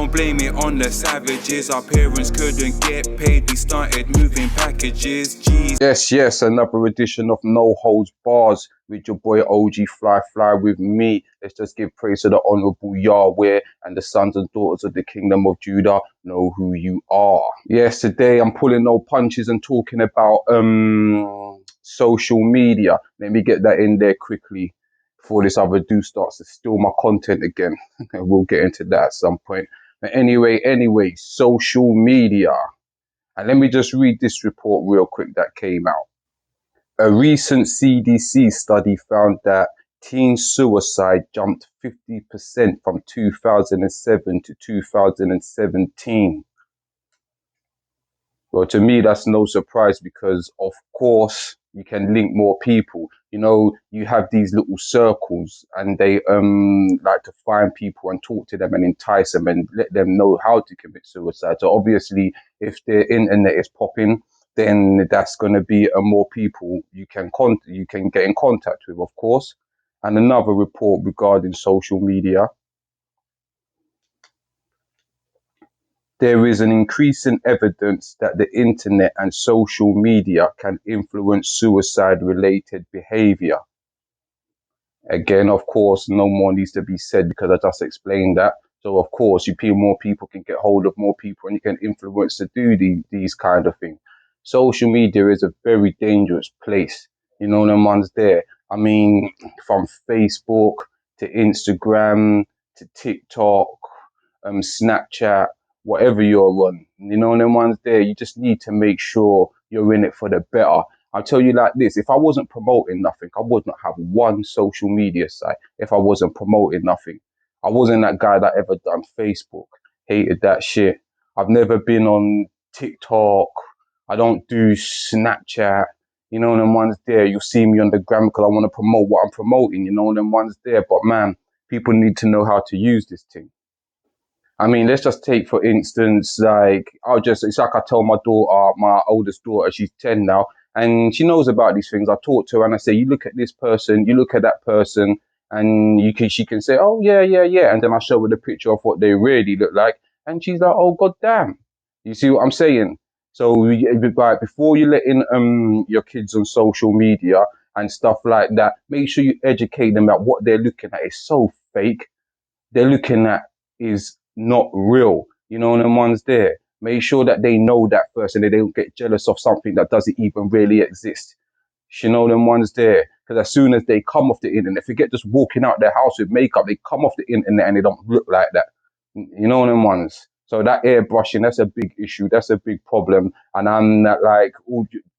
Don't blame it on the savages. Our parents couldn't get paid, we started moving packages. Jeez. Yes, another edition of No Holds Bars with your boy OG Fly with me. Let's just give praise to the Honorable Yahweh, and the sons and daughters of the Kingdom of Judah know who you are. Yes, today I'm pulling no punches and talking about social media. Let me get that in there quickly before this other dude starts to steal my content again. We'll get into that at some point. But anyway, social media. And let me just read this report real quick that came out. A recent CDC study found that teen suicide jumped 50% from 2007 to 2017. Well, to me, that's no surprise because, of course, you can link more people. You know, you have these little circles and they like to find people and talk to them and entice them and let them know how to commit suicide. So obviously, if the internet is popping, then that's going to be more people you can get in contact with, of course. And another report regarding social media. There is an increasing evidence that the internet and social media can influence suicide-related behavior. Again, of course, no more needs to be said because I just explained that. So, of course, more people can get hold of more people and you can influence to do these kind of things. Social media is a very dangerous place. You know, the ones there. I mean, from Facebook to Instagram to TikTok, Snapchat, whatever you're on, you know, them ones there, you just need to make sure you're in it for the better. I'll tell you like this, if I wasn't promoting nothing, I would not have one social media site if I wasn't promoting nothing. I wasn't that guy that ever done Facebook, hated that shit. I've never been on TikTok. I don't do Snapchat. You know, them ones there, you'll see me on the gram because I want to promote what I'm promoting, you know, them ones there. But man, people need to know how to use this thing. I mean, let's just take, for instance, like, it's like I tell my daughter, my oldest daughter, she's 10 now, and she knows about these things. I talk to her and I say, you look at this person, you look at that person, and she can say, oh, yeah. And then I show her the picture of what they really look like. And she's like, oh, God damn. You see what I'm saying? So like, before you let in your kids on social media and stuff like that, make sure you educate them about what they're looking at. It's so fake. They're looking at is not real. You know, them ones there. Make sure that they know that first and they don't get jealous of something that doesn't even really exist. You know, them ones there. Because as soon as they come off the internet, forget just walking out their house with makeup, they come off the internet and they don't look like that. You know, them ones. So that airbrushing, that's a big issue. That's a big problem. And I'm not like,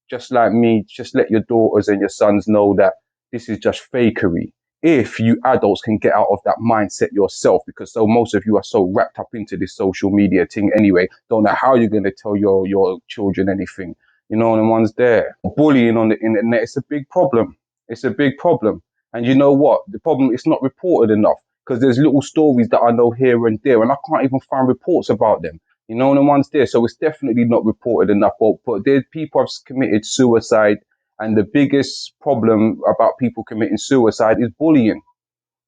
just like me, just let your daughters and your sons know that this is just fakery. If you adults can get out of that mindset yourself, because most of you are so wrapped up into this social media thing anyway, don't know how you're going to tell your children anything. You know, the ones there. Bullying on the internet, it's a big problem. It's a big problem. And you know what? The problem is not reported enough because there's little stories that I know here and there and I can't even find reports about them. You know, the ones there. So it's definitely not reported enough. But there's people have committed suicide. And the biggest problem about people committing suicide is bullying.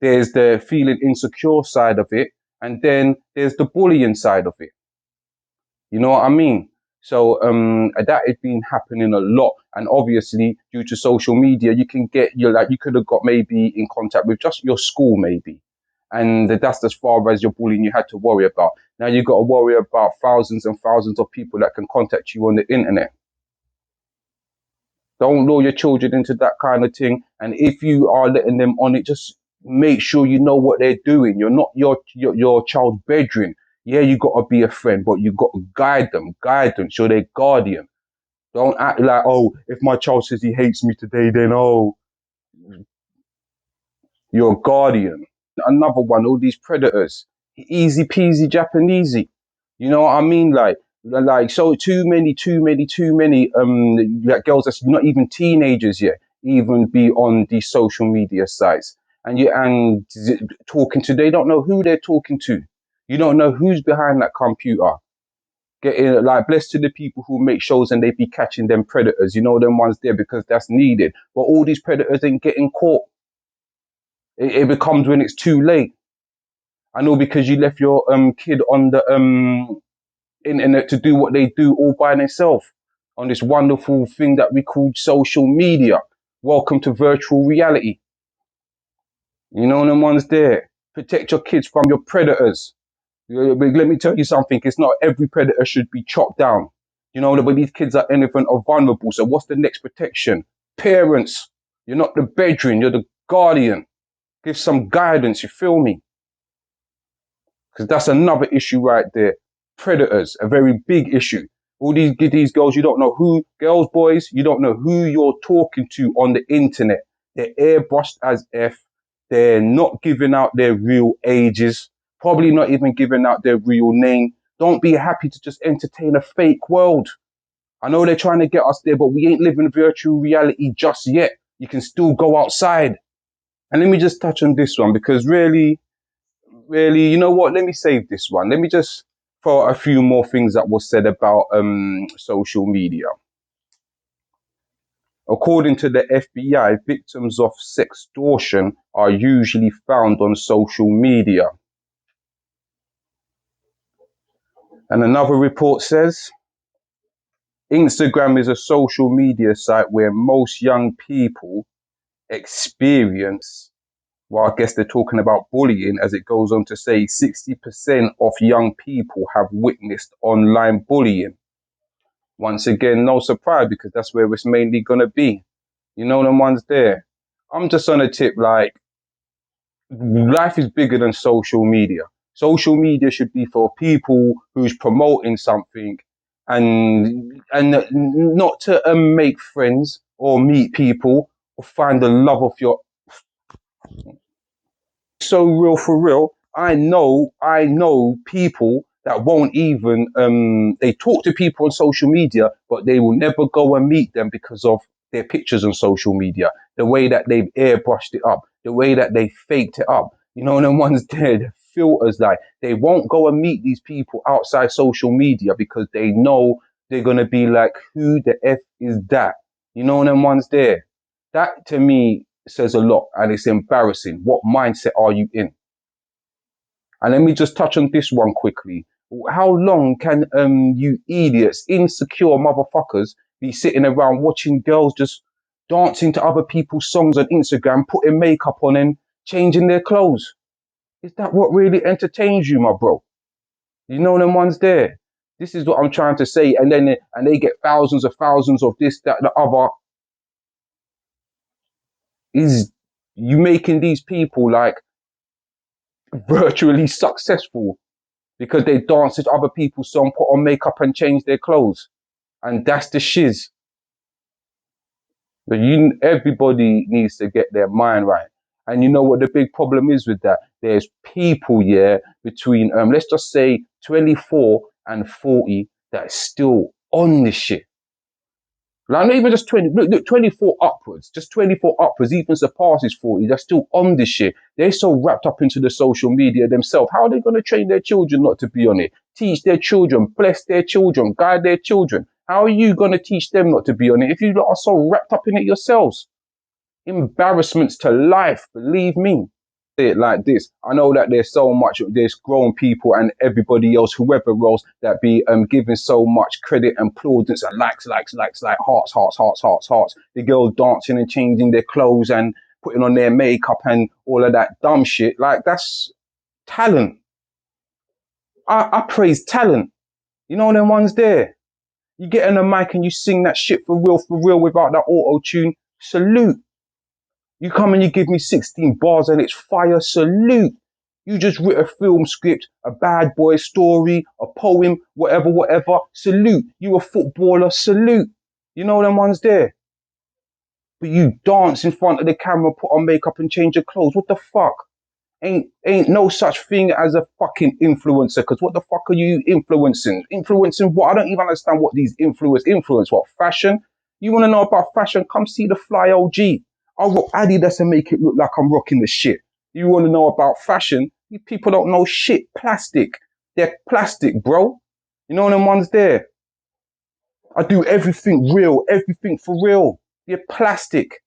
There's the feeling insecure side of it, and then there's the bullying side of it. You know what I mean? So that has been happening a lot, and obviously due to social media, you could have got maybe in contact with just your school maybe, and that's as far as your bullying you had to worry about. Now you got to worry about thousands and thousands of people that can contact you on the internet. Don't lure your children into that kind of thing. And if you are letting them on it, just make sure you know what they're doing. You're not your child's bedroom. Yeah, you got to be a friend, but you got to guide them, so they're guardian. Don't act like, oh, if my child says he hates me today, then, oh, you're a guardian. Another one, all these predators. Easy peasy Japanesey. You know what I mean? Like so too many like girls that's not even teenagers yet even be on these social media sites and talking to, they don't know who they're talking to. You don't know who's behind that computer. Getting like, blessed to the people who make shows and they be catching them predators, you know, them ones there, because that's needed. But all these predators ain't getting caught. It becomes when it's too late. I know because you left your kid on the internet to do what they do all by themselves on this wonderful thing that we call social media. Welcome to virtual reality. You know them ones there. Protect your kids from your predators. But let me tell you something. It's not every predator should be chopped down. You know, but these kids are innocent or vulnerable. So what's the next protection? Parents. You're not the bedroom. You're the guardian. Give some guidance. You feel me? Because that's another issue right there. Predators, a very big issue. All these girls, you don't know who, girls, boys, you don't know who you're talking to on the internet. They're airbrushed as F. They're not giving out their real ages, probably not even giving out their real name. Don't be happy to just entertain a fake world. I know they're trying to get us there, but we ain't living virtual reality just yet. You can still go outside. And let me just touch on this one because really, you know what? Let me save this one. Let me just throw a few more things that was said about social media. According to the FBI, victims of sextortion are usually found on social media. And another report says, Instagram is a social media site where most young people experience, well, I guess they're talking about bullying, as it goes on to say 60% of young people have witnessed online bullying. Once again, no surprise, because that's where it's mainly going to be. You know, them ones there. I'm just on a tip, like, life is bigger than social media. Social media should be for people who's promoting something and not to make friends or meet people or find the love of your... So real for real. I know people that won't even they talk to people on social media, but they will never go and meet them because of their pictures on social media, the way that they've airbrushed it up, the way that they faked it up. You know, them ones there, the filters, like they won't go and meet these people outside social media because they know they're gonna be like, who the F is that? You know, them ones there. That to me says a lot, and it's embarrassing. What mindset are you in? And let me just touch on this one quickly. How long can you idiots, insecure motherfuckers, be sitting around watching girls just dancing to other people's songs on Instagram, putting makeup on and changing their clothes? Is that what really entertains you, my bro? You know them ones there. This is what I'm trying to say, and then they get thousands of this, that, the other. Is you making these people like virtually successful because they dance to other people's song, put on makeup and change their clothes, and that's the shiz. But everybody needs to get their mind right. And you know what the big problem is with that? There's people, between let's just say 24 and 40 that's still on this shit. Like not even just 20, look, 24 upwards, just 24 upwards, even surpasses 40. They're still on this shit. They're so wrapped up into the social media themselves. How are they going to train their children not to be on it? Teach their children, bless their children, guide their children. How are you going to teach them not to be on it if you are so wrapped up in it yourselves? Embarrassments to life, believe me. It like this. I know that there's grown people and everybody else, whoever else, that be giving so much credit and plaudits and likes, like hearts. The girls dancing and changing their clothes and putting on their makeup and all of that dumb shit. Like, that's talent. I praise talent. You know them ones there. You get on the mic and you sing that shit for real without that auto-tune. Salute. You come and you give me 16 bars and it's fire, salute. You just wrote a film script, a bad boy story, a poem, whatever, salute. You a footballer, salute. You know them ones there. But you dance in front of the camera, put on makeup and change your clothes. What the fuck? Ain't no such thing as a fucking influencer, because what the fuck are you influencing? Influencing what? I don't even understand what these influence. What, fashion? You want to know about fashion? Come see the Fly OG. I'll rock Adidas and make it look like I'm rocking the shit. You want to know about fashion? You people don't know shit. Plastic. They're plastic, bro. You know them ones there? I do everything real, everything for real. You're plastic.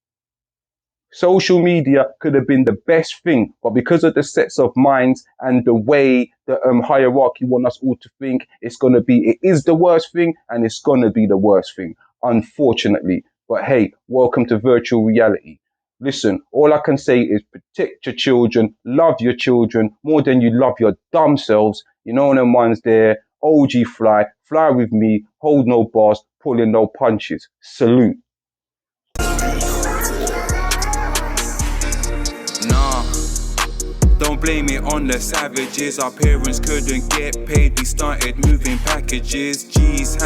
Social media could have been the best thing, but because of the sets of minds and the way the hierarchy want us all to think, it is the worst thing, and it's going to be the worst thing, unfortunately. But hey, welcome to virtual reality. Listen, all I can say is protect your children, love your children more than you love your dumb selves. You know them ones there, OG fly with me, hold no bars, pulling no punches. Salute. Don't blame it on the savages. Our parents couldn't get paid. We started moving packages. G's had